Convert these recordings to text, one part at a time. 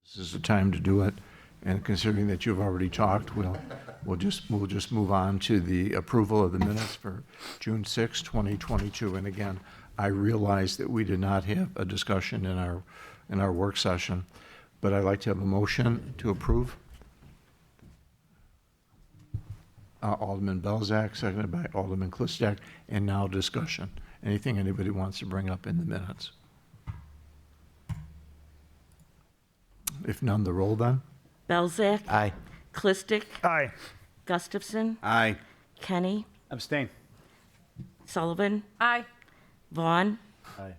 This is the time to do it, and considering that you've already talked, we'll just move on to the approval of the minutes for June 6, 2022. And again, I realize that we did not have a discussion in our work session, but I'd like to have a motion to approve. Alderman Belzak, seconded by Alderman Klisdak, and now discussion. Anything anybody wants to bring up in the minutes? If none, the roll then. Belzak. Aye. Klistic. Aye. Gustafson. Aye. Kenny. Abstain. Sullivan. Aye. Vaughn. Aye.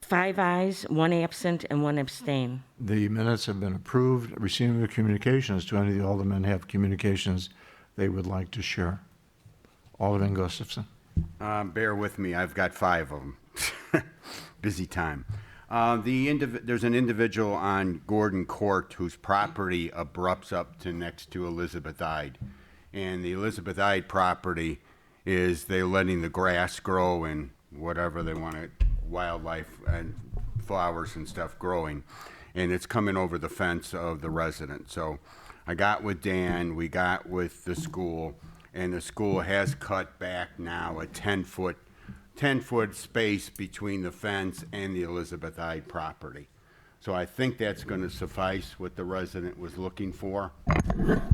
5 ayes, 1 absent, and 1 abstain. The minutes have been approved. Receiving the communications. Do any of the aldermen have communications they would like to share? Alderman Gustafson. Bear with me, I've got 5 of them. Busy time. There's an individual on Gordon Court whose property abrupts up to next to Elizabeth Ide. And the Elizabeth Ide property is they're letting the grass grow and whatever they want, wildlife and flowers and stuff growing. And it's coming over the fence of the resident. So I got with Dan, we got with the school, and the school has cut back now a 10-foot space between the fence and the Elizabeth Ide property. So I think that's going to suffice what the resident was looking for.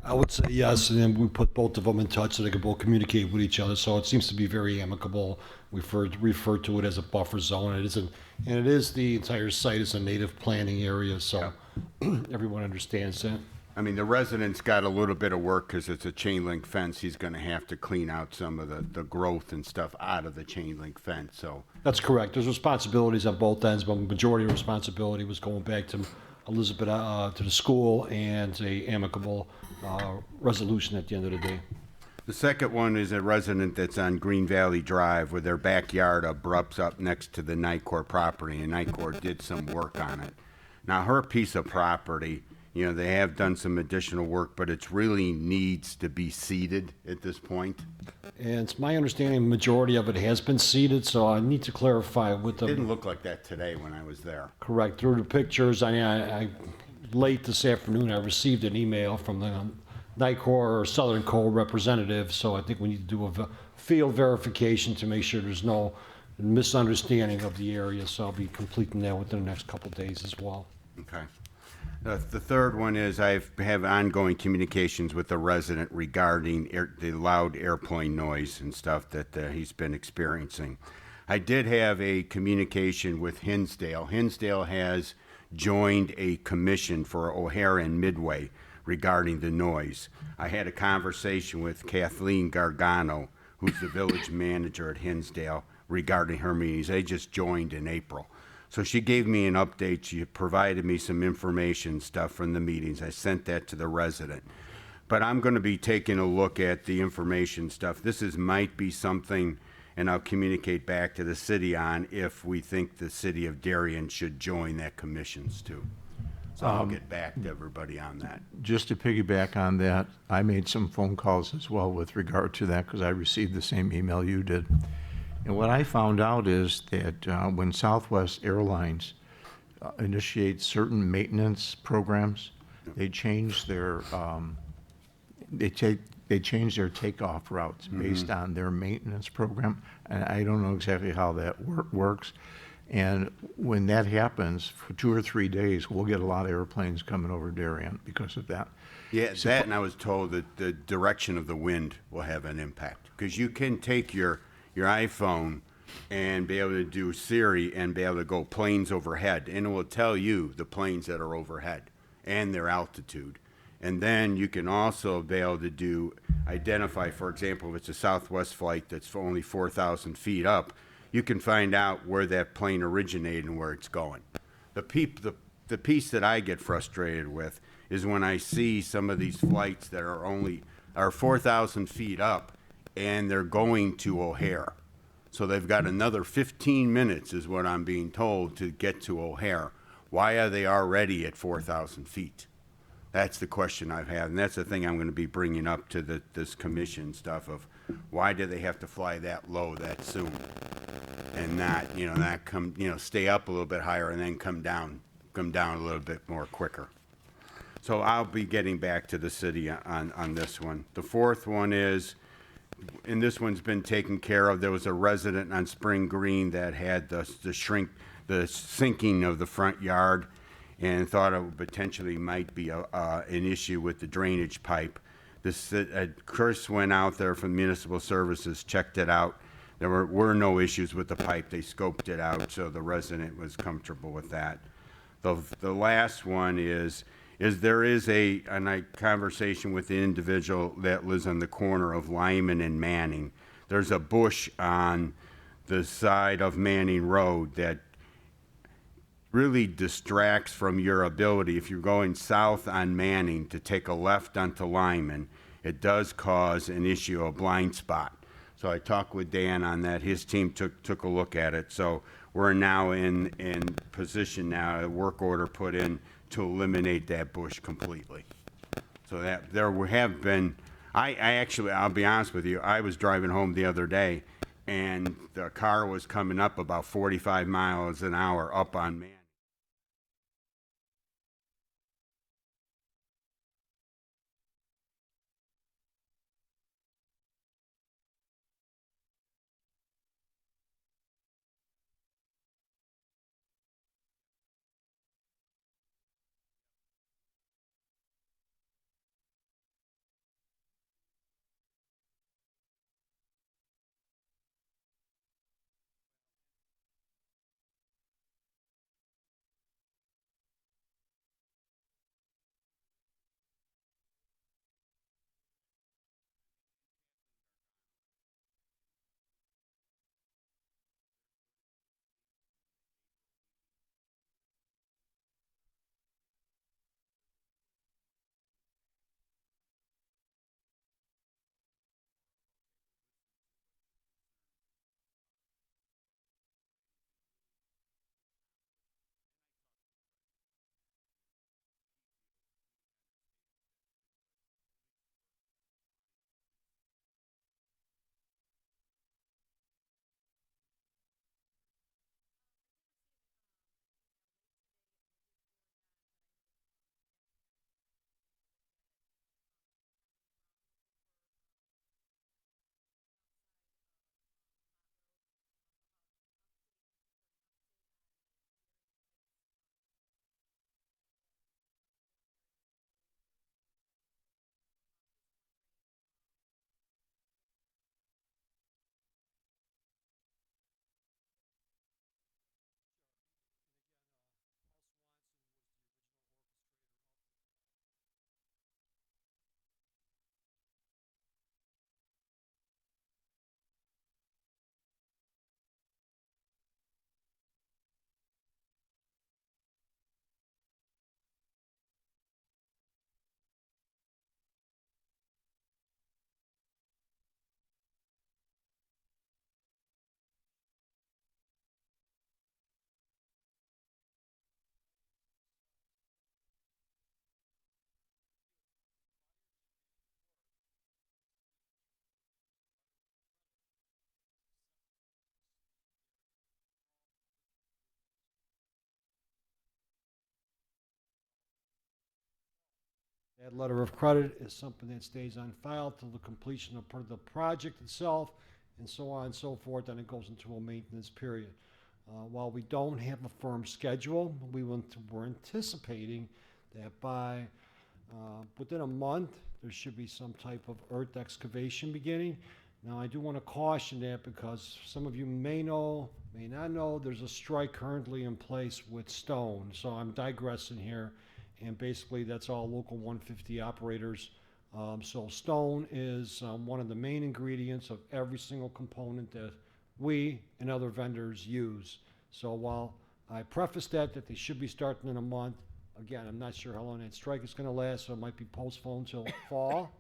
I would say yes, and then we put both of them in touch so they could both communicate with each other. So it seems to be very amicable. We refer to it as a buffer zone. And it is the entire site is a native planting area, so everyone understands that. I mean, the resident's got a little bit of work because it's a chain link fence. He's going to have to clean out some of the growth and stuff out of the chain link fence. So That's correct. There's responsibilities on both ends, but the majority of responsibility was going back to Elizabeth, to the school, and a amicable resolution at the end of the day. the second one is a resident that's on Green Valley Drive where their backyard abrupts up next to the Nicor property, and Nicor did some work on it. Now, her piece of property, you know, they have done some additional work, but it really needs to be seeded at this point. And it's my understanding the majority of it has been seeded, so I need to clarify with It the didn't look like that today when I was there. correct through the pictures. I late this afternoon I received an email from the Nicor or Southern Coal representative, so I think we need to do a field verification to make sure there's no misunderstanding of the area. So I'll be completing that within the next couple of days as well. Okay. The third one is I have ongoing communications with the resident regarding the loud airplane noise and stuff that he's been experiencing. I did have a communication with Hinsdale. Hinsdale has joined a commission for O'Hare and Midway regarding the noise. I had a conversation with Kathleen Gargano, who's the village manager at Hinsdale, regarding her meetings. They just joined in April. So she gave me an update. She provided me some information stuff from the meetings. I sent that to the resident. But I'm going to be taking a look at the information stuff. Might be something, and I'll communicate back to the city on if we think the city of Darien should join that commissions too. So I'll get back to everybody on that. Just to piggyback on that, I made some phone calls as well with regard to that because I received the same email you did. And what I found out is that when Southwest Airlines initiates certain maintenance programs, they change their change their takeoff routes based on their maintenance program. And I don't know exactly how that works. And when that happens, for 2 or 3 days, we'll get a lot of airplanes coming over Darien because of that. Yeah, that, and I was told that the direction of the wind will have an impact. Because you can take your iPhone and be able to do Siri and be able to go planes overhead, and it will tell you the planes that are overhead and their altitude. And then you can also be able to identify, for example, if it's a Southwest flight that's only 4,000 feet up, you can find out where that plane originated and where it's going. The piece that I get frustrated with is when I see some of these flights that are 4,000 feet up and they're going to O'Hare. So they've got another 15 minutes is what I'm being told to get to O'Hare. Why are they already at 4,000 feet? That's the question I've had, and that's the thing I'm going to be bringing up to this commission stuff of why do they have to fly that low that soon and not, stay up a little bit higher and then come down them down a little bit more quicker. So I'll be getting back to the city on this one. The fourth one is, and this one's been taken care of, there was a resident on Spring Green that had the sinking of the front yard and thought it potentially might be an issue with the drainage pipe. Chris went out there from Municipal Services, checked it out. There were no issues with the pipe. They scoped it out, so the resident was comfortable with that. The last one is there is a conversation with the individual that lives on the corner of Lyman and Manning. There's a bush on the side of Manning Road that really distracts from your ability, if you're going south on Manning, to take a left onto Lyman. It does cause an issue, a blind spot. So I talked with Dan on that. His team took a look at it. So we're now in position now, a work order put in to eliminate that bush completely. So that there have been, I actually, I'll be honest with you, I was driving home the other day and the car was coming up about 45 miles an hour up on Manning. That letter of credit is something that stays on file till the completion of the project itself, and so on and so forth, then it goes into a maintenance period. While we don't have a firm schedule, we're anticipating that by within a month, there should be some type of earth excavation beginning. Now, I do want to caution that because some of you may know, may not know, there's a strike currently in place with stone. So I'm digressing here. And basically, that's all local 150 operators. So stone is one of the main ingredients of every single component that we and other vendors use. So while I preface that they should be starting in a month, again, I'm not sure how long that strike is going to last, so it might be postponed till fall,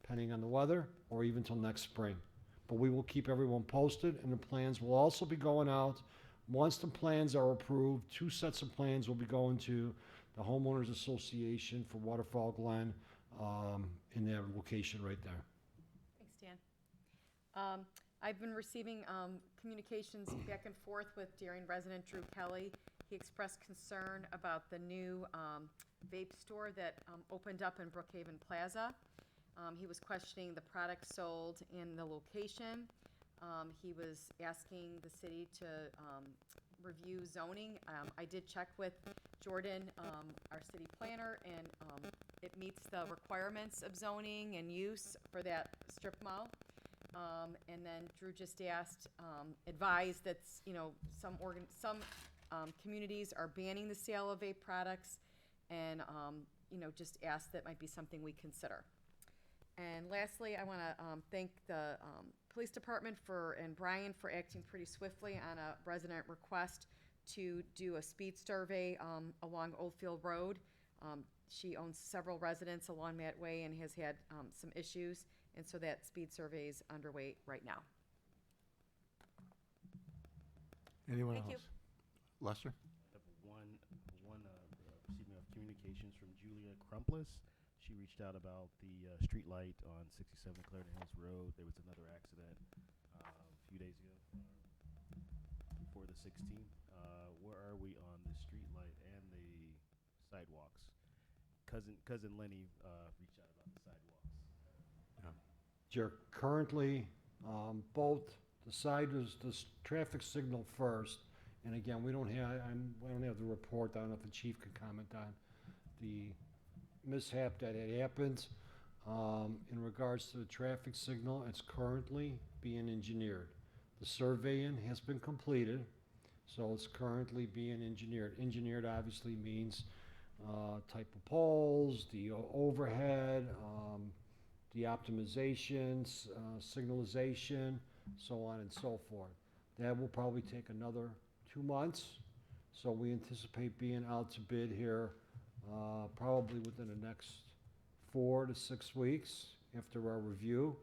depending on the weather, or even till next spring. But we will keep everyone posted, and the plans will also be going out. Once the plans are approved, 2 sets of plans will be going to the Homeowners Association for Waterfall Glen in their location right there. Thanks, Dan. I've been receiving communications back and forth with Darien resident Drew Kelly, He expressed concern about the new vape store that opened up in Brookhaven Plaza. He was questioning the product sold and the location. He was asking the city to review zoning. I did check with Jordan, our city planner, and it meets the requirements of zoning and use for that strip mall. And then Drew just advised that, some communities are banning the sale of vape products, and, just asked that might be something we consider. And lastly, I want to thank the police department and Brian for acting pretty swiftly on a resident request to do a speed survey along Oldfield Road. She owns several residents along that way and has had some issues, and so that speed survey is underway right now. Anyone Thank you. else? Lester? I have one receiving of communications from Julia Crumplis. She reached out about the street light on 67 Clarendon Hills Road. There was another accident a few days ago, before the 16th. Where are we on the street light and the sidewalks? Cousin Lenny reached out about the sidewalks. Yeah. You're currently, both, the traffic signal first, and again, we don't have the report. I don't know if the chief could comment on the mishap that had happened. In regards to the traffic signal, it's currently being engineered. The surveying has been completed, so it's currently being engineered. Engineered obviously means type of poles, the overhead, the optimizations, signalization, so on and so forth. That will probably take another 2 months, so we anticipate being out to bid here probably within the next 4 to 6 weeks after our review.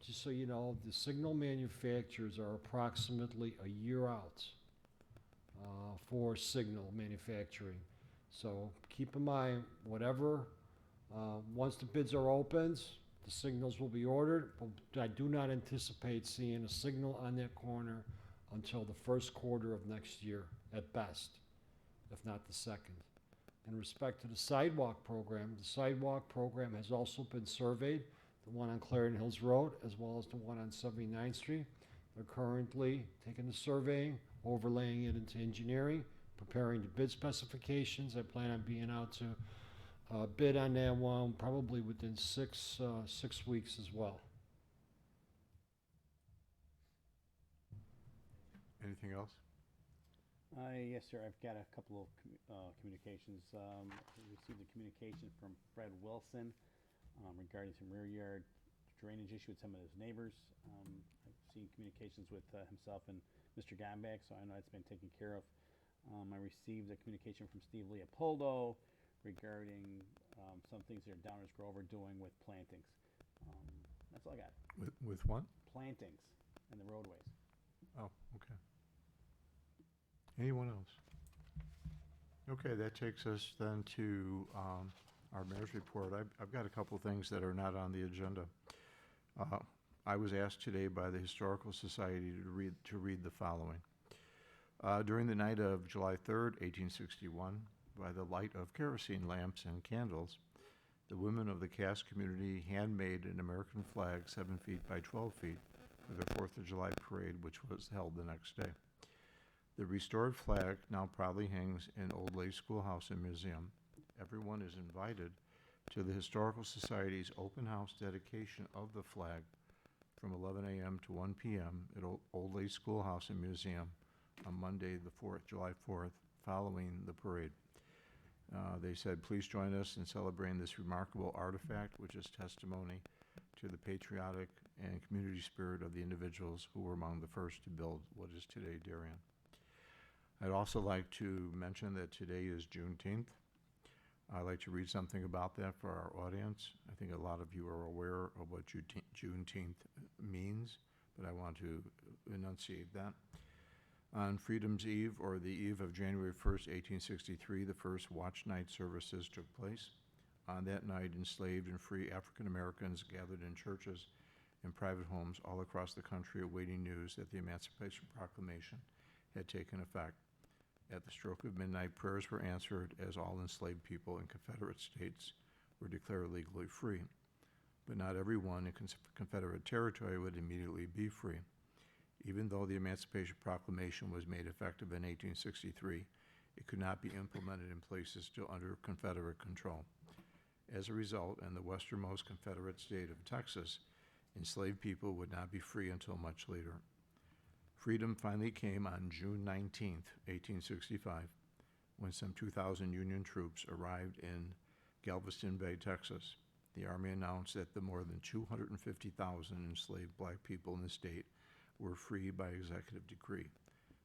Just so you know, the signal manufacturers are approximately a year out for signal manufacturing. So keep in mind, once the bids are opened, the signals will be ordered, but I do not anticipate seeing a signal on that corner until the first quarter of next year at best, if not the second. In respect to the sidewalk program has also been surveyed, the one on Clarendon Hills Road as well as the one on 79th Street. They're currently taking the surveying, overlaying it into engineering, preparing the bid specifications. I plan on being out to bid on that one probably within 6 weeks as well. Anything else? Yes, sir. I've got a couple of communications. We received a communication from Fred Wilson regarding some rear yard drainage issue with some of his neighbors. I've seen communications with himself and Mr. Gombach, so I know it's been taken care of. I received a communication from Steve Leopoldo regarding some things that Downers Grove are doing with plantings. That's all I got. With what? Plantings in the roadways. Oh, okay. Anyone else? Okay, that takes us then to our mayor's report. I've got a couple things that are not on the agenda. I was asked today by the Historical Society to read the following. During the night of July 3rd, 1861, by the light of kerosene lamps and candles, the women of the Cass community handmade an American flag 7 feet by 12 feet for the 4th of July parade, which was held the next day. The restored flag now proudly hangs in Old Lake Schoolhouse and Museum. Everyone is invited to the Historical Society's open house dedication of the flag from 11 a.m. to 1 p.m. at Old Lake Schoolhouse and Museum on Monday, July 4th, following the parade. They said, please join us in celebrating this remarkable artifact, which is testimony to the patriotic and community spirit of the individuals who were among the first to build what is today Darien. I'd also like to mention that today is Juneteenth. I'd like to read something about that for our audience. I think a lot of you are aware of what Juneteenth means, but I want to enunciate that. On Freedom's Eve, or the eve of January 1st, 1863, the first watch night services took place. On that night, enslaved and free African Americans gathered in churches and private homes all across the country awaiting news that the Emancipation Proclamation had taken effect. At the stroke of midnight, prayers were answered as all enslaved people in Confederate states were declared legally free. But not everyone in Confederate territory would immediately be free. Even though the Emancipation Proclamation was made effective in 1863, it could not be implemented in places still under Confederate control. As a result, in the westernmost Confederate state of Texas, enslaved people would not be free until much later. Freedom finally came on June 19, 1865, when some 2,000 Union troops arrived in Galveston Bay, Texas. The Army announced that the more than 250,000 enslaved black people in the state were free by executive decree.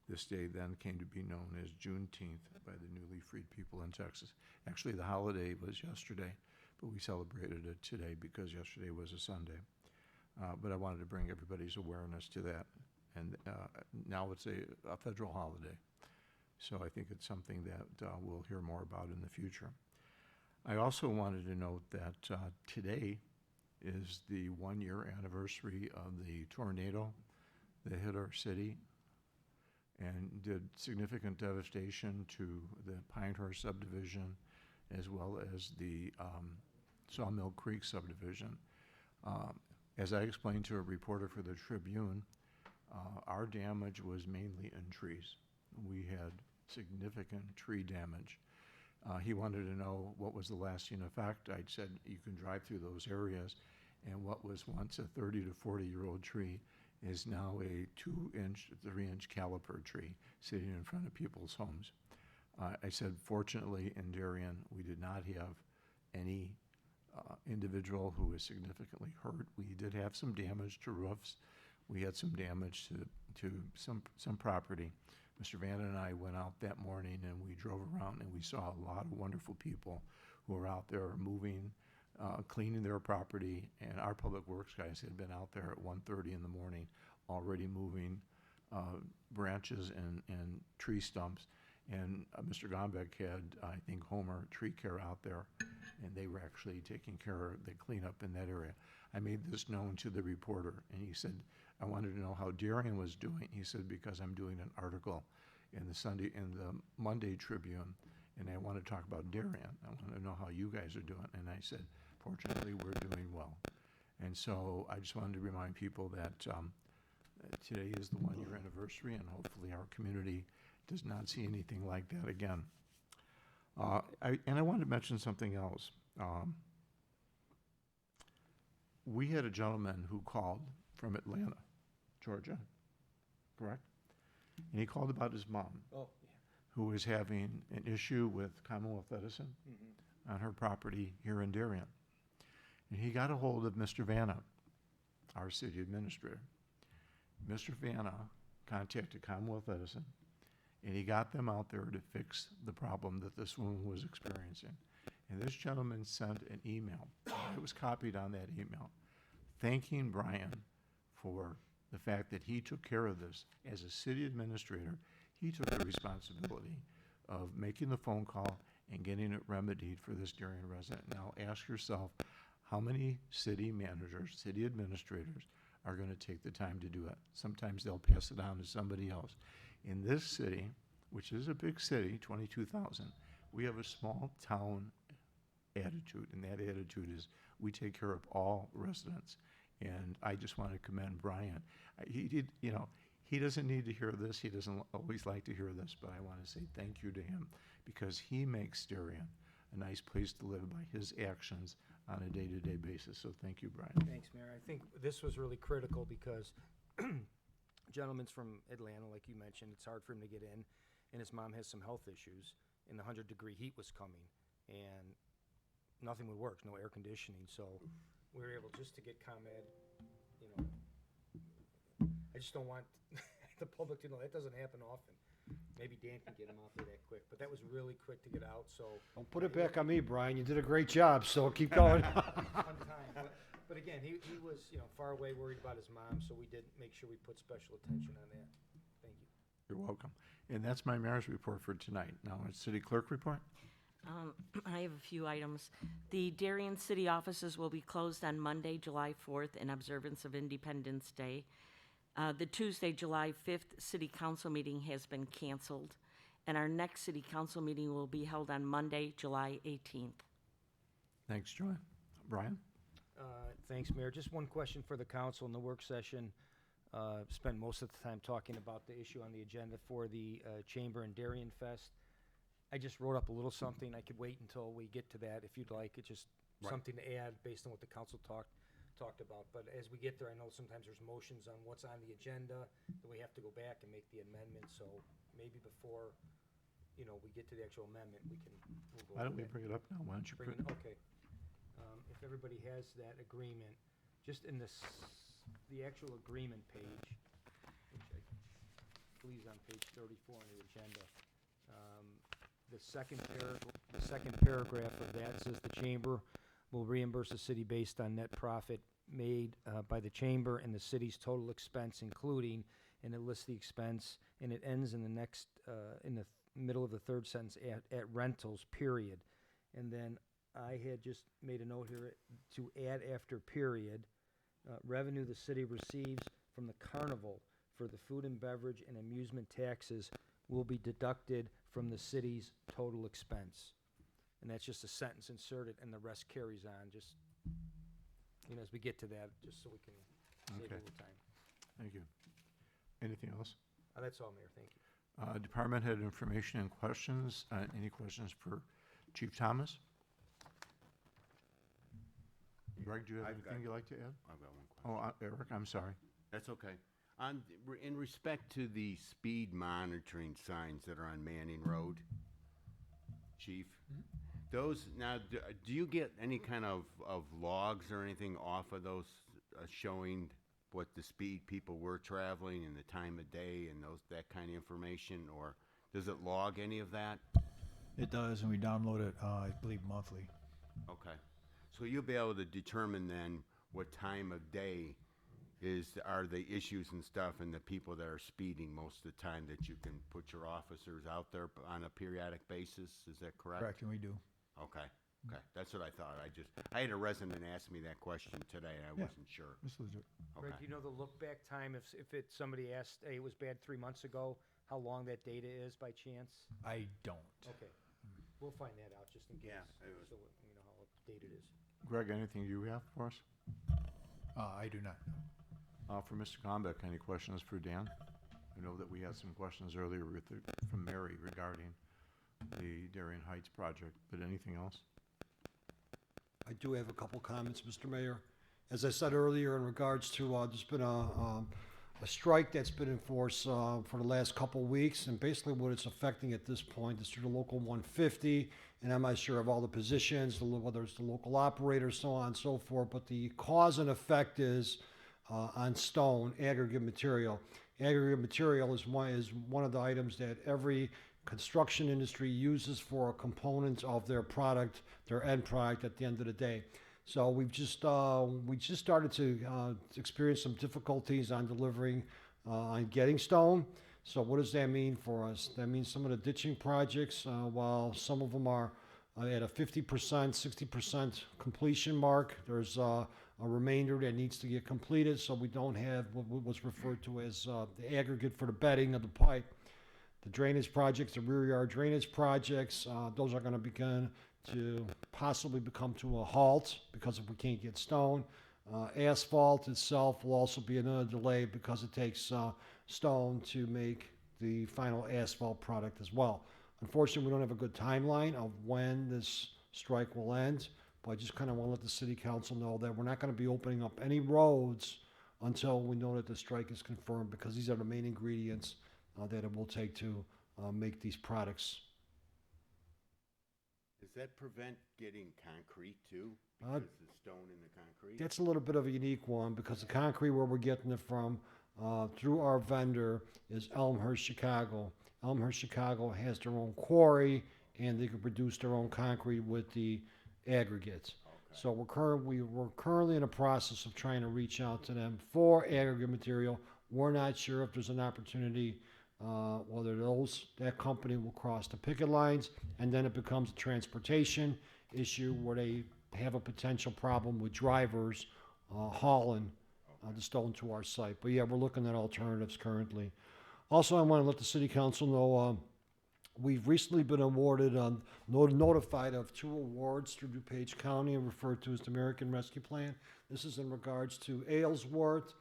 This day then came to be known as Juneteenth by the newly freed people in Texas. Actually, the holiday was yesterday, but we celebrated it today because yesterday was a Sunday. But I wanted to bring everybody's awareness to that. And now it's a federal holiday. So I think it's something that we'll hear more about in the future. I also wanted to note that today is the 1-year anniversary of the tornado that hit our city and did significant devastation to the Pinehurst subdivision as well as the Sawmill Creek subdivision. As I explained to a reporter for the Tribune, our damage was mainly in trees. We had significant tree damage. He wanted to know what was the lasting effect. I said you can drive through those areas, and what was once a 30 to 40-year-old tree is now a 2-inch, 3-inch caliper tree sitting in front of people's homes. I said, fortunately, in Darien, we did not have any individual who was significantly hurt. We did have some damage to roofs. We had some damage to some property. Mr. Vanna and I went out that morning and we drove around and we saw a lot of wonderful people who were out there moving, cleaning their property, and our public works guys had been out there at 1:30 in the morning already moving branches and tree stumps. And Mr. Gombeck had, I think, Homer Tree Care out there, and they were actually taking care of the cleanup in that area. I made this known to the reporter, and he said, I wanted to know how Darien was doing. He said, because I'm doing an article in the Monday Tribune, and I want to talk about Darien. I want to know how you guys are doing. And I said, fortunately, we're doing well. And so I just wanted to remind people that today is the 1-year anniversary, and hopefully our community does not see anything like that again. I wanted to mention something else. We had a gentleman who called from Atlanta, Georgia, correct? And he called about his mom, who was having an issue with Commonwealth Edison on her property here in Darien. And he got a hold of Mr. Vanna, our city administrator. Mr. Vanna contacted Commonwealth Edison, and he got them out there to fix the problem that this woman was experiencing. And this gentleman sent an email, it was copied on that email, thanking Brian for the fact that he took care of this. As a city administrator, he took the responsibility of making the phone call and getting it remedied for this Darien resident. Now ask yourself, how many city managers, city administrators are going to take the time to do it? Sometimes they'll pass it on to somebody else. In this city, which is a big city, 22,000, we have a small town attitude, and that attitude is we take care of all residents. And I just want to commend Brian. He doesn't need to hear this. He doesn't always like to hear this, but I want to say thank you to him because he makes Darien a nice place to live by his actions on a day-to-day basis. So thank you, Brian. Thanks, Mayor. I think this was really critical because gentleman's from Atlanta, like you mentioned. It's hard for him to get in, and his mom has some health issues, and the 100-degree heat was coming, and nothing would work, no air conditioning. So we were able just to get ComEd, I just don't want the public to know that doesn't happen often. Maybe Dan can get him out there that quick, but that was really quick to get out, so. Don't put it back on me, Brian. You did a great job, so keep going. Fun time, but again, he was, far away, worried about his mom, so we did make sure we put special attention on that. Thank you. You're welcome. And that's my mayor's report for tonight. Now, it's city clerk report. I have a few items. The Darien city offices will be closed on Monday, July 4th in observance of Independence Day. The Tuesday, July 5th city council meeting has been canceled. And our next city council meeting will be held on Monday, July 18th. Thanks, Joanne. Brian? Thanks, Mayor. Just one question for the council in the work session. Spent most of the time talking about the issue on the agenda for the Chamber and Darien Fest. I just wrote up a little something. I could wait until we get to that if you'd like. It's just something to add based on what the council talked about. But as we get there, I know sometimes there's motions on what's on the agenda that we have to go back and make the amendment. So maybe before, we get to the actual amendment, we'll go. Why don't we over that. bring it up now? Why don't you Bring bring it- Okay. If everybody has that agreement, just in the actual agreement page, which I believe is on page 34 on the agenda, the second paragraph of that says the chamber will reimburse the city based on net profit made by the chamber and the city's total expense, including, and it lists the expense, and it ends in the next, in the middle of the third sentence, at rentals, period. And then I had just made a note here to add after period, revenue the city receives from the carnival for the food and beverage and amusement taxes will be deducted from the city's total expense. And that's just a sentence inserted, and the rest carries on, just, as we get to that, just so we can save a Okay. little time. Thank you. Anything else? That's all, Mayor, thank you. Department head information and questions. Any questions for Chief Thomas? Greg, do you have I've got- anything you'd like to add? I've got one question. Oh, Eric, I'm sorry. That's okay. In respect to the speed monitoring signs that are on Manning Road, Chief, those, now, do you get any kind of logs or anything off of those showing what the speed people were traveling and the time of day and that kind of information, or does it log any of that? It does, and we download it, I believe, monthly. Okay. So you'll be able to determine then what time of day are the issues and stuff and the people that are speeding most of the time, that you can put your officers out there on a periodic basis, is that correct? Correct, and we do. Okay, that's what I thought. I had a resident ask me that question today, and I Yeah. wasn't sure. This is it. Greg, Okay. do you know the look-back time, if somebody asked, hey, it was bad 3 months ago, how long that data is by chance? I don't. Okay, we'll find that out just in case, Yeah, it was- so we know how updated it is. Greg, anything you have for us? I do not. For Mr. Combeck, any questions for Dan? I know that we had some questions earlier from Mary regarding the Darien Heights project, but anything else? I do have a couple comments, Mr. Mayor. As I said earlier, in regards to, there's been a strike that's been in force for the last couple weeks, and basically what it's affecting at this point is through the local 150, and I'm not sure of all the positions, whether it's the local operator, so on and so forth, but the cause and effect is on stone, aggregate material. Aggregate material is one of the items that every construction industry uses for a component of their product, their end product at the end of the day. So we just started to experience some difficulties on delivering, on getting stone. So what does that mean for us? That means some of the ditching projects, while some of them are at a 50%, 60% completion mark, there's a remainder that needs to get completed, so we don't have what was referred to as the aggregate for the bedding of the pipe. The drainage projects, the rear yard drainage projects, those are going to begin to possibly become to a halt because if we can't get stone. Asphalt itself will also be another delay because it takes stone to make the final asphalt product as well. Unfortunately, we don't have a good timeline of when this strike will end, but I just kind of want to let the city council know that we're not going to be opening up any roads until we know that the strike is confirmed, because these are the main ingredients that it will take to make these products. Does that prevent getting concrete too? Because the stone in the concrete? That's a little bit of a unique one, because the concrete where we're getting it from through our vendor is Elmhurst, Chicago. Elmhurst, Chicago has their own quarry, and they can produce their own concrete with the aggregates. Okay. So we're currently in a process of trying to reach out to them for aggregate material. We're not sure if there's an opportunity whether that company will cross the picket lines, and then it becomes a transportation issue where they have a potential problem with drivers hauling the stone to our site. But yeah, we're looking at alternatives currently. Also, I want to let the city council know We've recently been awarded, notified of 2 awards through DuPage County, referred to as the American Rescue Plan. This is in regards to Aylesworth,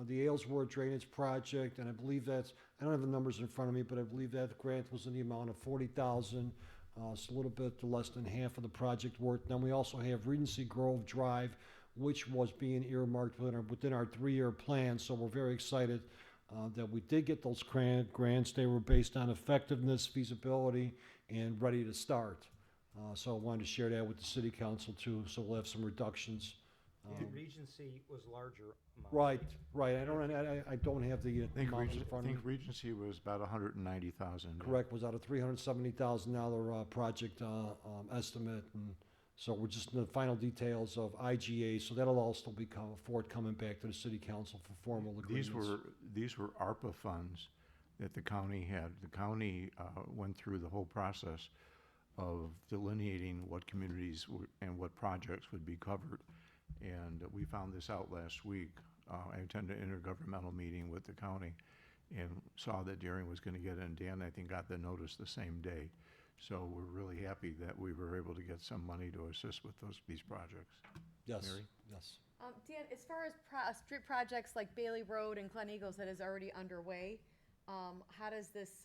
the Aylesworth Drainage Project, and I believe that's, I don't have the numbers in front of me, but I believe that grant was in the amount of $40,000. It's a little bit less than half of the project worth. Then we also have Regency Grove Drive, which was being earmarked within our 3-year plan, so we're very excited that we did get those grants. They were based on effectiveness, feasibility, and ready to start. So I wanted to share that with the city council too, so we'll have some reductions. Regency was larger amount. Right. I don't have the I think amounts in front of me. Regency was about 190,000. Correct, was out a $370,000 project estimate, and so we're just in the final details of IGA, so that'll also be forthcoming back to the city council for formal agreements. These were ARPA funds that the county had. The county went through the whole process of delineating what communities and what projects would be covered. And we found this out last week. I attended an intergovernmental meeting with the county and saw that Darien was going to get it, and Dan, I think, got the notice the same day. So we're really happy that we were able to get some money to assist with these projects. Yes, Mary? yes. Dan, as far as street projects like Bailey Road and Glen Eagles that is already underway, how does this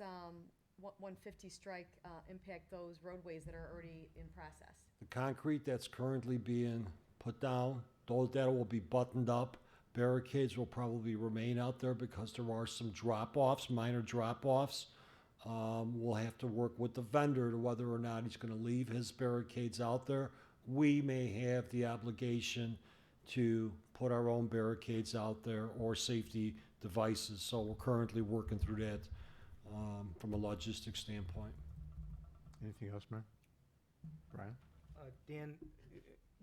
150 strike impact those roadways that are already in process? The concrete that's currently being put down, that will be buttoned up. Barricades will probably remain out there because there are some drop-offs, minor drop-offs. We'll have to work with the vendor to whether or not he's going to leave his barricades out there. We may have the obligation to put our own barricades out there or safety devices. So we're currently working through that from a logistics standpoint. Anything else, Mayor? Brian? Dan,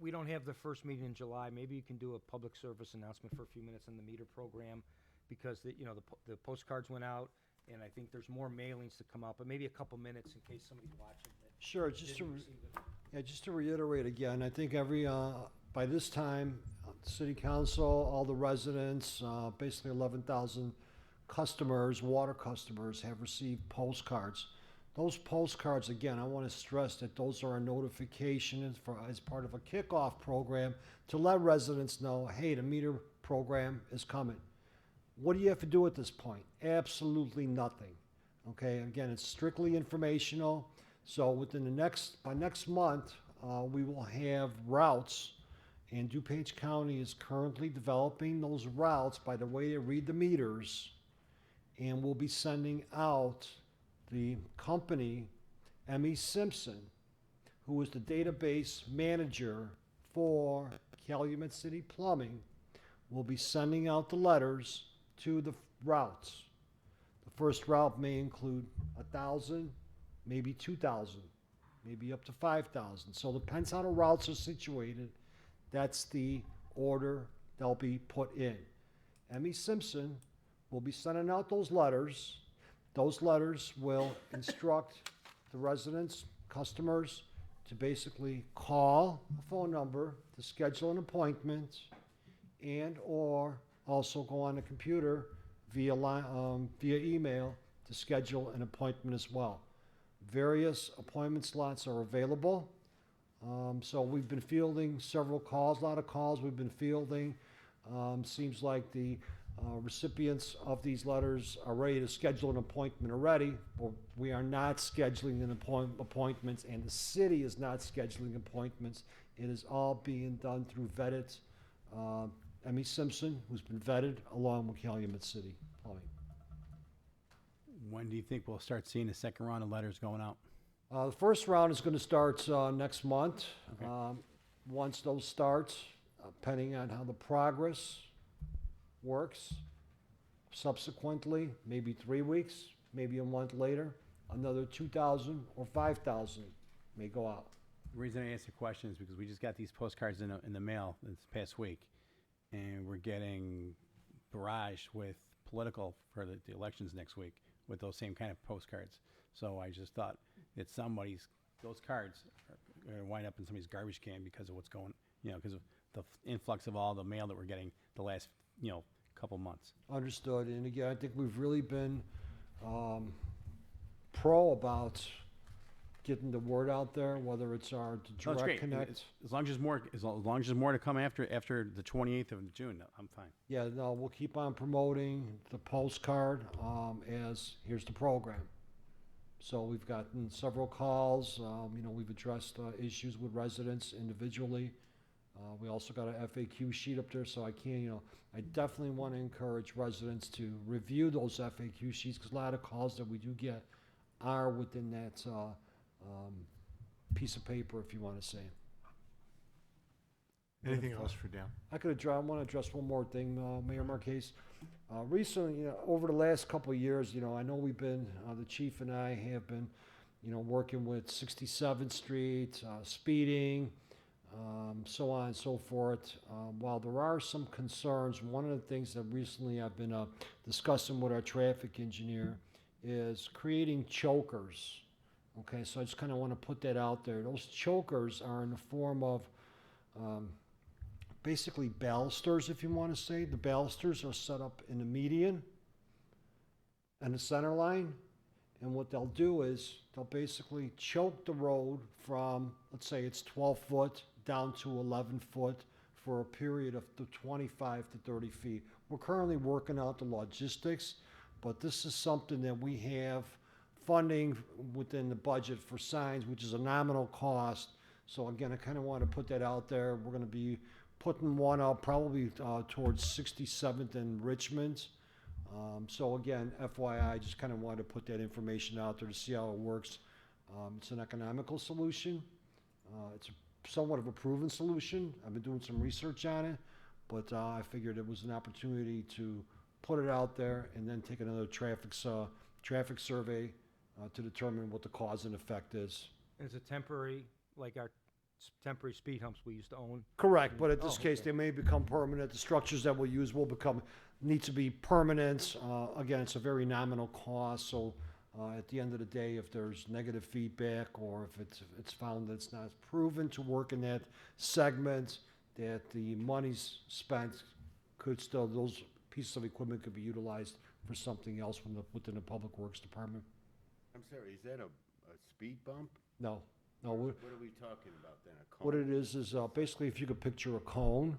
we don't have the first meeting in July. Maybe you can do a public service announcement for a few minutes on the meter program, because the postcards went out, and I think there's more mailings to come out, but maybe a couple minutes in case somebody's watching. Sure, just to reiterate again, I think by this time, city council, all the residents, basically 11,000 customers, water customers, have received postcards. Those postcards, again, I want to stress that those are a notification as part of a kickoff program to let residents know, hey, the meter program is coming. What do you have to do at this point? Absolutely nothing. Okay, again, it's strictly informational. So by next month, we will have routes, and DuPage County is currently developing those routes by the way they read the meters, and we'll be sending out the company, M.E. Simpson, who is the database manager for Calumet City Plumbing, will be sending out the letters to the routes. The first route may include 1,000, maybe 2,000, maybe up to 5,000. So it depends how the routes are situated. That's the order they'll be put in. M.E. Simpson will be sending out those letters. Those letters will instruct the residents, customers, to basically call a phone number to schedule an appointment, and or also go on the computer via email to schedule an appointment as well. Various appointment slots are available. So we've been fielding several calls, a lot of calls we've been fielding. Seems like the recipients of these letters are ready to schedule an appointment already, but we are not scheduling an appointments, and the city is not scheduling appointments. It is all being done through vetted M.E. Simpson, who's been vetted, along with Calumet City Plumbing. When do you think we'll start seeing the second round of letters going out? The first round is going to start next month. Okay. Once those start, depending on how the progress works, subsequently, maybe 3 weeks, maybe a month later, another 2,000 or 5,000 may go out. The reason I ask the question is because we just got these postcards in the mail this past week, and we're getting barraged with political for the elections next week with those same kind of postcards. So I just thought that those cards are going to wind up in somebody's garbage can because of what's going, because of the influx of all the mail that we're getting the last, couple months. Understood. And again, I think we've really been pro about getting the word out there, whether it's our No, it's direct great. connect. As long as there's more, as long as there's more to come after the 28th of June, I'm fine. Yeah, no, we'll keep on promoting the postcard, as, here's the program. So we've gotten several calls, we've addressed, issues with residents individually. We also got a FAQ sheet up there, so I definitely want to encourage residents to review those FAQ sheets, because a lot of calls that we do get are within that, piece of paper, if you want to say. Anything else for Dan? I want to address one more thing, Mayor Marquez. Recently, over the last couple of years, I know we've been, the chief and I have been, working with 67th Street, speeding, so on and so forth. While there are some concerns, one of the things that recently I've been discussing with our traffic engineer is creating chokers. Okay, so I just kind of want to put that out there. Those chokers are in the form of basically balusters, if you want to say. The balusters are set up in the median and the center line. And what they'll do is they'll basically choke the road from, let's say it's 12 foot down to 11 foot for a period of 25 to 30 feet. We're currently working out the logistics, but this is something that we have funding within the budget for signs, which is a nominal cost. So again, I kind of want to put that out there. We're going to be putting one out probably towards 67th and Richmond. So again, FYI, I just kind of wanted to put that information out there to see how it works. It's an economical solution. It's somewhat of a proven solution. I've been doing some research on it, but I figured it was an opportunity to put it out there and then take another traffic survey to determine what the cause and effect is. And it's a temporary, like our temporary speed humps we used to own. Correct, but in this Oh, case, okay. they may become permanent. The structures that we'll use will need to be permanent. Again, it's a very nominal cost, so at the end of the day, if there's negative feedback or if it's found that it's not proven to work in that segment, that the money's spent those pieces of equipment could be utilized for something else within the Public Works Department. I'm sorry, is that a speed bump? No. What are we talking about then, a cone? What it is basically if you could picture a cone,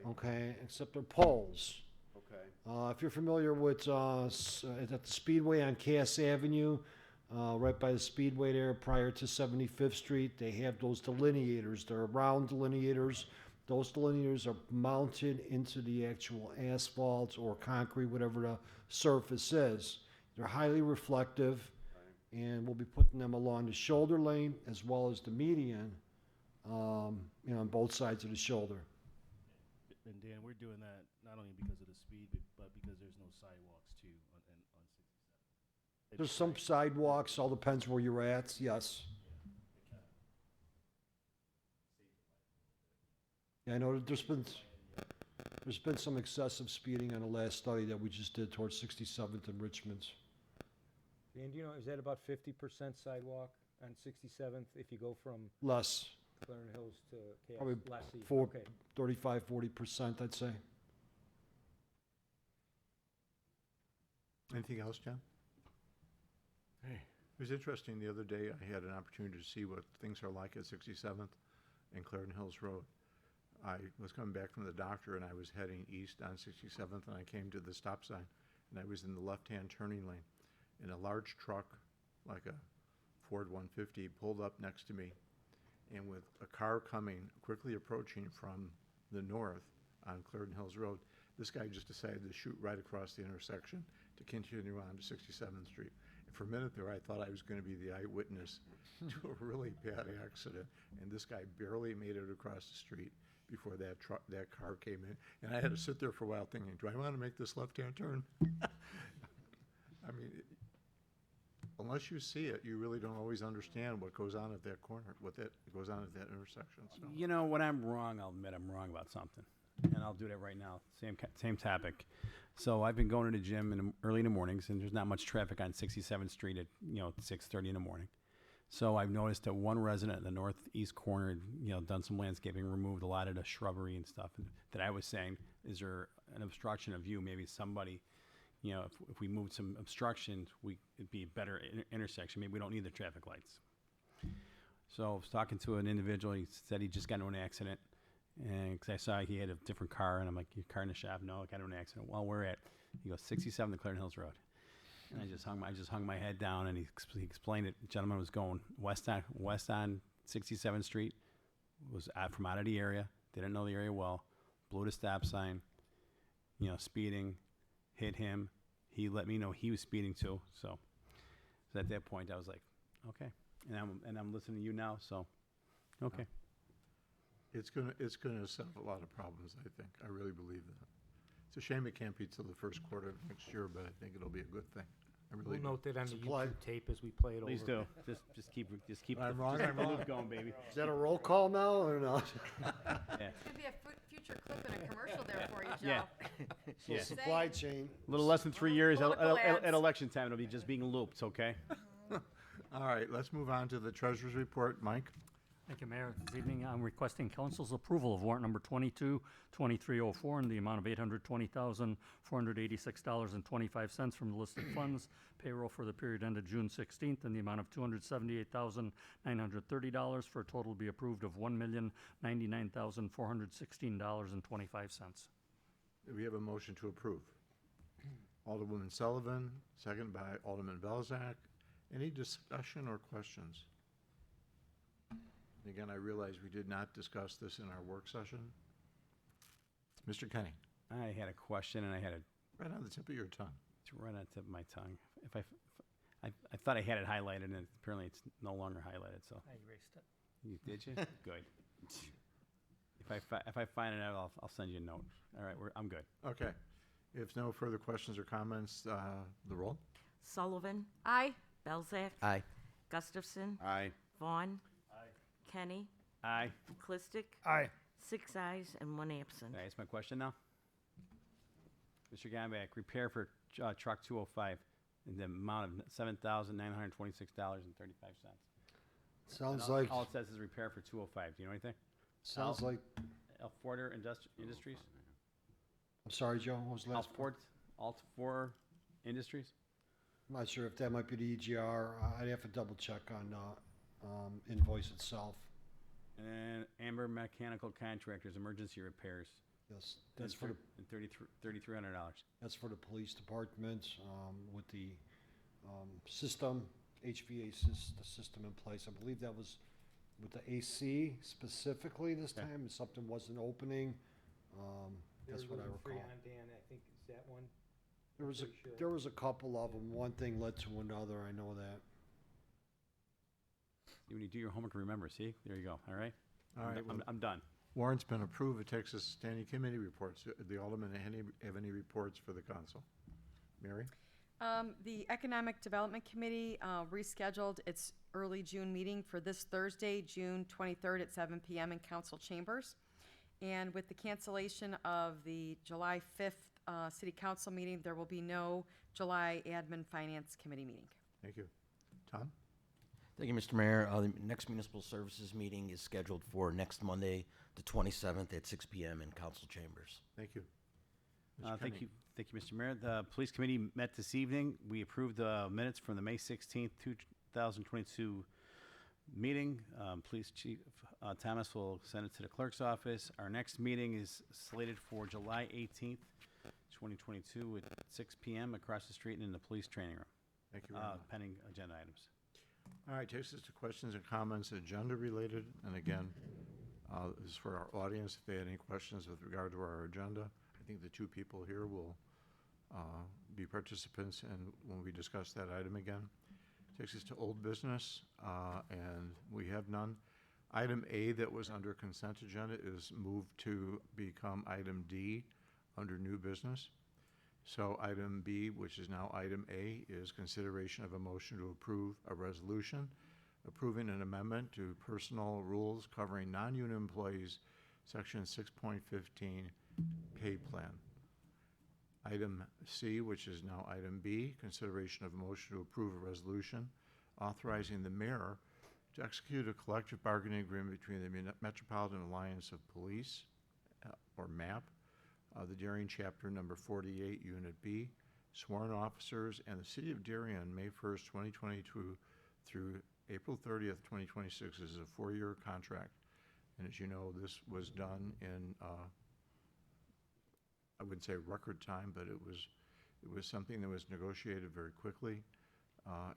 Okay, except they're poles. okay. If you're familiar with at the Speedway on Cass Avenue, right by the Speedway there prior to 75th Street, they have those delineators. They're round delineators. Those delineators are mounted into the actual asphalt or concrete, whatever the surface is. They're highly reflective, and we'll be putting them along the shoulder lane as well as the median, on both sides of the shoulder. And Dan, we're doing that not only because of the speed, but because there's no sidewalks too on 67. There's some sidewalks, all depends where you're at, yes. Yeah, I know there's been some excessive speeding on the last study that we just did towards 67th and Richmond. Dan, do you know, is that about 50% sidewalk on 67th if you go from Less, Clarendon Hills to Chaos? probably Lassie? 35-40%, I'd say. Anything else, John? Hey, it was interesting, the other day, I had an opportunity to see what things are like at 67th and Clarendon Hills Road. I was coming back from the doctor and I was heading east on 67th and I came to the stop sign and I was in the left-hand turning lane and a large truck, like a Ford 150, pulled up next to me, and with a car coming, quickly approaching from the north on Clarendon Hills Road, this guy just decided to shoot right across the intersection to continue on to 67th Street. And for a minute there, I thought I was going to be the eyewitness to a really bad accident, and this guy barely made it across the street before that car came in. And I had to sit there for a while thinking, do I want to make this left-hand turn? I mean, unless you see it, you really don't always understand what goes on at that corner, what goes on at that intersection. So. You know, when I'm wrong, I'll admit I'm wrong about something. And I'll do that right now. Same topic. So I've been going to the gym early in the mornings, and there's not much traffic on 67th Street at 6:30 in the morning. So I've noticed that one resident in the northeast corner, done some landscaping, removed a lot of the shrubbery and stuff. That I was saying, is there an obstruction of view? Maybe somebody you know, if we moved some obstructions, it'd be a better intersection. Maybe we don't need the traffic lights. So I was talking to an individual, he said he just got into an accident. And because I saw he had a different car, and I'm like, your car in the shop? No, I got into an accident. Well, where at? He goes, 67 to Clarendon Hills Road. And I just hung my head down, and he explained it. The gentleman was going west on 67th Street, was from out of the area, didn't know the area well, blew the stop sign, you know, speeding, hit him. He let me know he was speeding too. So at that point, I was like, okay. And I'm listening to you now, so okay. It's gonna solve a lot of problems, I think. I really believe that. It's a shame it can't be till the first quarter of next year, but I think it'll be a good thing. I really We'll do. note that on the Supply- YouTube tape as we play it over. Please do. Just keep I'm the wrong, just I'm keep the wrong. loop going, baby. Is that a roll call now or not? Yeah. It's gonna be a future clip and a commercial there for you, Joe. Yeah. So Yeah. supply chain. A little less than 3 years Political ads. at election time, it'll be just being looped, okay? All right, let's move on to the treasurer's report. Mike? Thank you, Mayor. This evening, I'm requesting council's approval of warrant number 2304 in the amount of $820,486.25 from the listed funds. Payroll for the period ended June 16th in the amount of $278,930 for a total to be approved of $1,099,416.25. Do we have a motion to approve? Alderwoman Sullivan, second by Alderman Belzak. Any discussion or questions? Again, I realize we did not discuss this in our work session. Mr. Kenny, I had a question, and I had it right on the tip of your tongue. right on the tip of my tongue. I thought I had it highlighted, and apparently it's no longer highlighted, so. I erased it. Did you? Good. If I find it out, I'll send you a note. All right, I'm good. Okay. If no further questions or comments, the roll? Sullivan, Aye. Belzak, Aye. Gustafson, Aye. Vaughn, Kenny, Aye. Clistic, Aye. 6 ayes and 1 absent. Can I ask my question now? Mr. Gambach, repair for truck 205 in the amount of $7,926.35. Sounds like, All it says is repair for 205. Do you know anything? sounds like, Forder Industries? I'm sorry, Joe, what was the last? Alt 4 Industries? I'm not sure if that might be the EGR. I'd have to double check on, invoice itself. And Amber Mechanical Contractors, emergency repairs. Yes, that's for the, And $3,300. that's for the police department, with the, system, the system in place. I believe that was with the AC specifically this Okay. time, and something wasn't opening. That's what I recall. Dan, I think, is that one? pretty sure. There was a couple of them. One thing led to another, I know that. When you do your homework, remember, see? There you go, all right? All right, I'm done. warrant's been approved. It takes us to standing committee reports. The Alderman have any reports for the council? Mary? The Economic Development Committee rescheduled its early June meeting for this Thursday, June 23rd at 7 PM in council chambers. And with the cancellation of the July 5th city council meeting, there will be no July Admin Finance Committee meeting. Thank you. Tom? Thank you, Mr. Mayor. The next municipal services meeting is scheduled for next Monday, the 27th at 6 PM in council chambers. Thank you. Mr. Thank Kenny? you, Mr. Mayor. The police committee met this evening. We approved the minutes from the May 16th, 2022 meeting. Police Chief Thomas will send it to the clerk's office. Our next meeting is slated for July 18th, 2022 at 6 PM across the street in the police training room, Thank you very much. pending agenda items. All right, takes us to questions and comments, agenda related. And again, this is for our audience. If they had any questions with regard to our agenda, I think the two people here will be participants and when we discuss that item again. Takes us to old business, and we have none. Item A that was under consent agenda is moved to become item D under new business. So item B, which is now item A, is consideration of a motion to approve a resolution approving an amendment to personnel rules covering non-union employees, section 6.15 pay plan. Item C, which is now item B, consideration of a motion to approve a resolution authorizing the mayor to execute a collective bargaining agreement between the Metropolitan Alliance of Police, or MAP, the Darien Chapter Number 48, Unit B, sworn officers, and the City of Darien, May 1st, 2022 through April 30th, 2026. This is a 4-year contract. And as you know, this was done in, I wouldn't say record time, but it was something that was negotiated very quickly.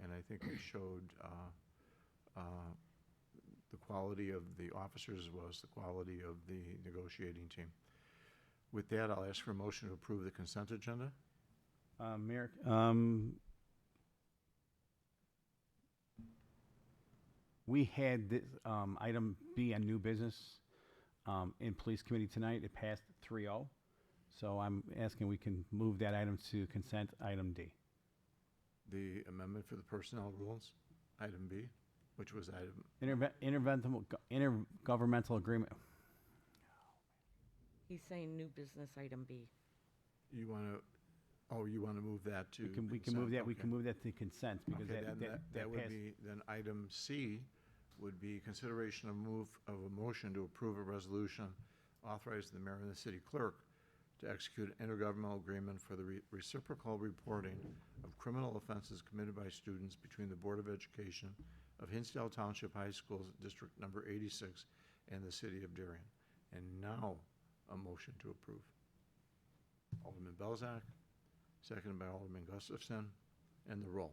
And I think it showed the quality of the officers as well as the quality of the negotiating team. With that, I'll ask for a motion to approve the consent agenda. Mayor, we had this, item B on new business in police committee tonight. It passed 3-0. So I'm asking we can move that item to consent, item D. The amendment for the personnel rules, item B, which was item, Intergovernmental agreement. He's saying new business item B. you want to, you want to move that to We can move consent? that, we Okay. can move that to consent because Okay, that, then that would passed. be, then item C would be consideration of a motion to approve a resolution authorizing the mayor and the city clerk to execute an intergovernmental agreement for the reciprocal reporting of criminal offenses committed by students between the Board of Education of Hinsdale Township High School, District Number 86, and the City of Darien. And now, a motion to approve. Alderman Belzak, seconded by Alderman Gustafson, and the roll.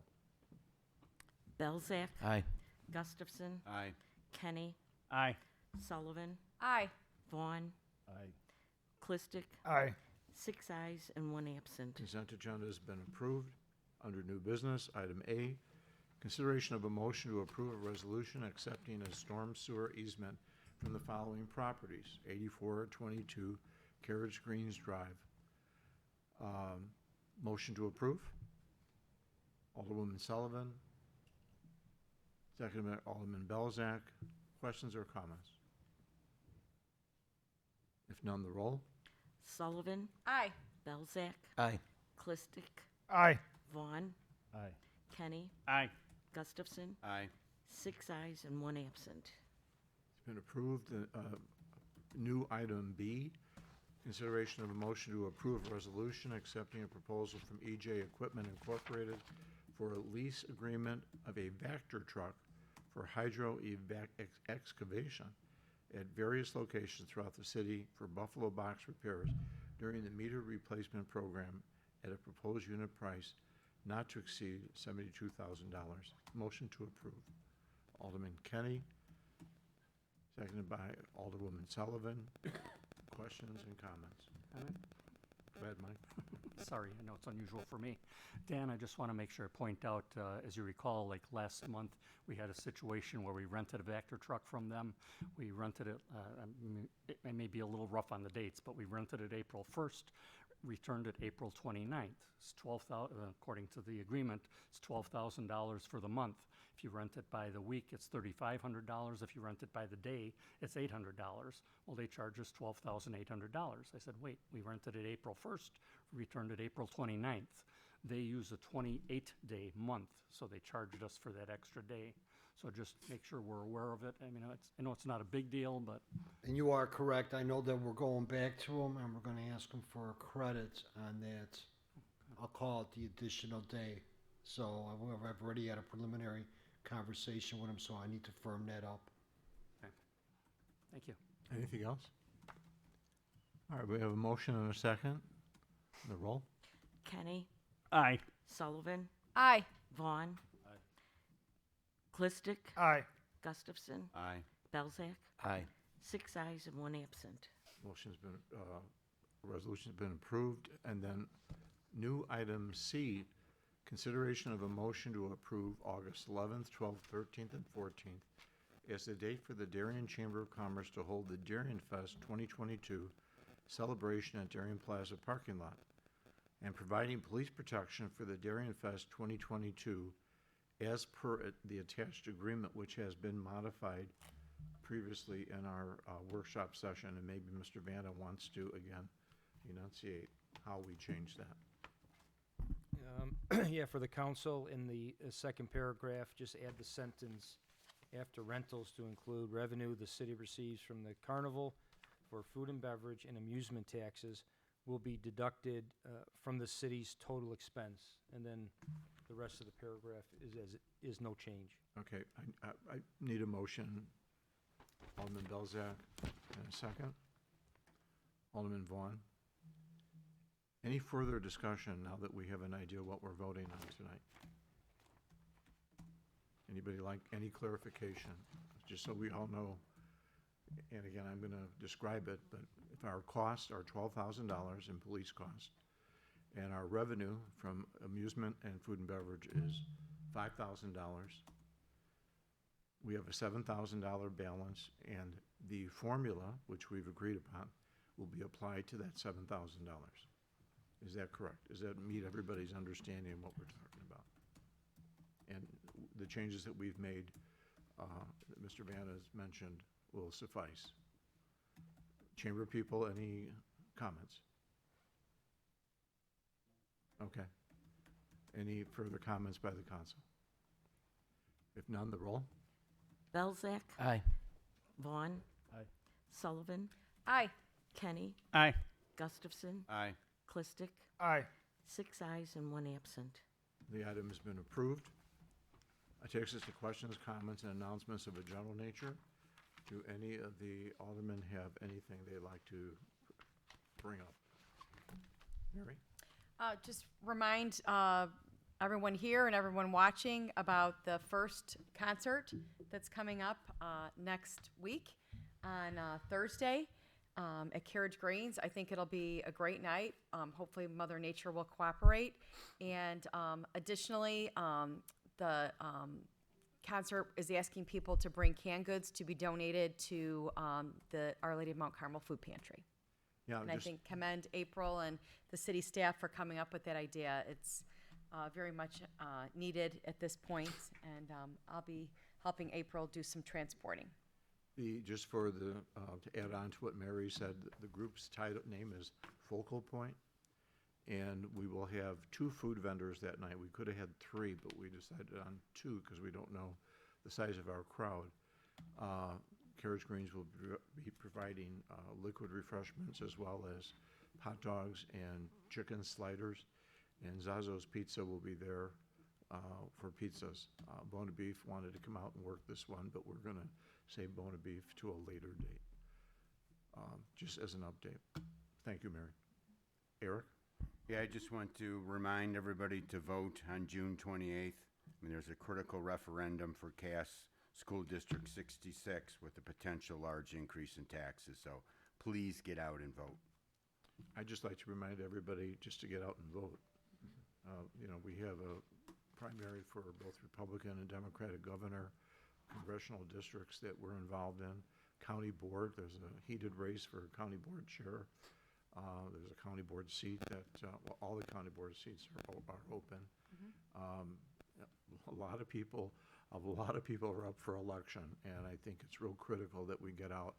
Belzak. Aye. Gustafson. Aye. Kenny. Aye. Sullivan. Aye. Vaughn. Aye. Clistic. Aye. 6 ayes and 1 absent. Consent agenda has been approved. Under new business, item A, consideration of a motion to approve a resolution accepting a storm sewer easement from the following properties: 8422 Carriage Greens Drive. Motion to approve. Alderwoman Sullivan, seconded by Alderman Belzak. Questions or comments? If none, the roll. Sullivan. Aye. Belzak. Aye. Clistic. Aye. Vaughn. Aye. Kenny. Aye. Gustafson. Aye. 6 ayes and 1 absent. It's been approved. New item B, consideration of a motion to approve a resolution accepting a proposal from EJ Equipment Incorporated for a lease agreement of a Vector truck for excavation at various locations throughout the city for Buffalo box repairs during the meter replacement program at a proposed unit price not to exceed $72,000. Motion to approve. Alderman Kenny, seconded by Alderwoman Sullivan. Questions and comments? Go ahead, Mike. Sorry, I know it's unusual for me. Dan, I just want to make sure I point out, as you recall, like last month, we had a situation where we rented a Vector truck from them. We rented it, it may be a little rough on the dates, but we rented it April 1st, returned it April 29th. It's according to the agreement, it's $12,000 for the month. If you rent it by the week, it's $3,500. If you rent it by the day, it's $800. Well, they charge us $12,800. I said, wait, we rented it April 1st, returned it April 29th. They use a 28-day month, so they charged us for that extra day. So just make sure we're aware of it. I mean, I know it's not a big deal, but And you are correct. I know that we're going back to them and we're going to ask them for a credit on that. I'll call it the additional day. So I've already had a preliminary conversation with them, so I need to firm that up. thank you. Anything else? All right, we have a motion and a second. The roll. Kenny. Aye. Sullivan. Aye. Vaughn. Clistic. Aye. Gustafson. Aye. Belzak. Aye. 6 ayes and 1 absent. Motion's been, resolution's been approved. And then new item C, consideration of a motion to approve August 11th, 12th, 13th, and 14th as the date for the Darien Chamber of Commerce to hold the Darien Fest 2022 celebration at Darien Plaza parking lot, and providing police protection for the Darien Fest 2022 as per the attached agreement, which has been modified previously in our workshop session, and maybe Mr. Vanda wants to, again, enunciate how we change that. Yeah, for the council, in the second paragraph, just add the sentence after rentals to include revenue the city receives from the carnival for food and beverage and amusement taxes will be deducted from the city's total expense. And then the rest of the paragraph is no change. Okay, I need a motion. Alderman Belzak, and a second. Alderman Vaughn. Any further discussion now that we have an idea what we're voting on tonight? Anybody like any clarification? Just so we all know, and again, I'm gonna describe it, but if our costs are $12,000 in police costs, and our revenue from amusement and food and beverage is $5,000, we have a $7,000 balance, and the formula, which we've agreed upon, will be applied to that $7,000. Is that correct? Does that meet everybody's understanding of what we're talking about? And the changes that we've made, that Mr. Vanna has mentioned, will suffice. Chamber people, any comments? Okay. Any further comments by the council? If none, the roll. Belzak. Aye. Vaughn. Aye. Sullivan. Aye. Kenny. Aye. Gustafson. Aye. Clistic. Aye. 6 ayes and 1 absent. The item has been approved. It takes us to questions, comments, and announcements of a general nature. Do any of the aldermen have anything they'd like to bring up? Mary? Just remind everyone here and everyone watching about the first concert that's coming up next week on Thursday at Carriage Greens. I think it'll be a great night. Hopefully Mother Nature will cooperate. And additionally, the concert is asking people to bring canned goods to be donated to the Our Lady of Mount Carmel Food Pantry. Yeah, And I think commend April and the city staff for coming up with that idea. It's very much needed at this point, and I'll be helping April do some transporting. just for the, to add on to what Mary said, the group's title name is Focal Point, and we will have 2 food vendors that night. We could have had 3, but we decided on 2 because we don't know the size of our crowd. Carriage Greens will be providing liquid refreshments as well as hot dogs and chicken sliders, and Zazzo's Pizza will be there for pizzas. Bona Beef wanted to come out and work this one, but we're going to save Bona Beef to a later date, just as an update. Thank you, Mary. Eric? Yeah, I just want to remind everybody to vote on June 28th. I mean, there's a critical referendum for Cass School District 66 with a potential large increase in taxes, so please get out and vote. I'd just like to remind everybody just to get out and vote. You know, we have a primary for both Republican and Democratic governor, congressional districts that we're involved in, county board. There's a heated race for county board chair. There's a county board seat that, well, all the county board seats are open. A lot of people are up for election, and I think it's real critical that we get out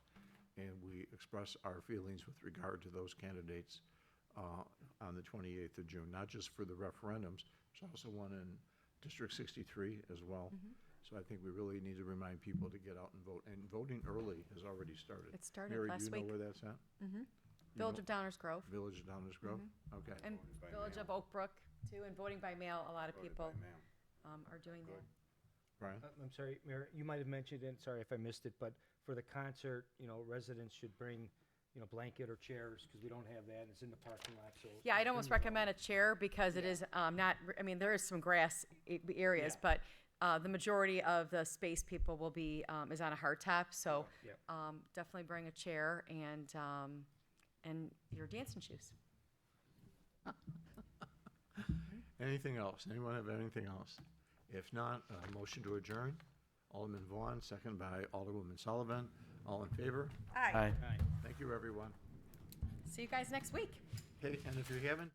and we express our feelings with regard to those candidates on the 28th of June, not just for the referendums. There's also one in District 63 as well. So I think we really need to remind people to get out and vote. And voting early has already started. It started Mary, last do you week. know where that's at? Village of Downers Grove. Village of Downers Grove? Okay. And by Village mail. of Oak Brook, too, and voting by mail. A lot of Voted people by mail. are doing that. Brian? I'm sorry, Mayor, you might have mentioned it, sorry if I missed it, but for the concert, you know, residents should bring, you know, blanket or chairs, because we don't have that, and it's in the parking lot, so. Yeah, I'd almost recommend a chair because it is not, I mean, there is some grass areas, but the majority of the space people will be, is on a hardtop, so Yep. definitely bring a chair and your dancing shoes. Anything else? Anyone have anything else? If not, motion to adjourn. Alderman Vaughn, second by Alderwoman Sullivan. All in favor? Aye. Thank you, everyone. See you guys next week. Hey, and if you haven't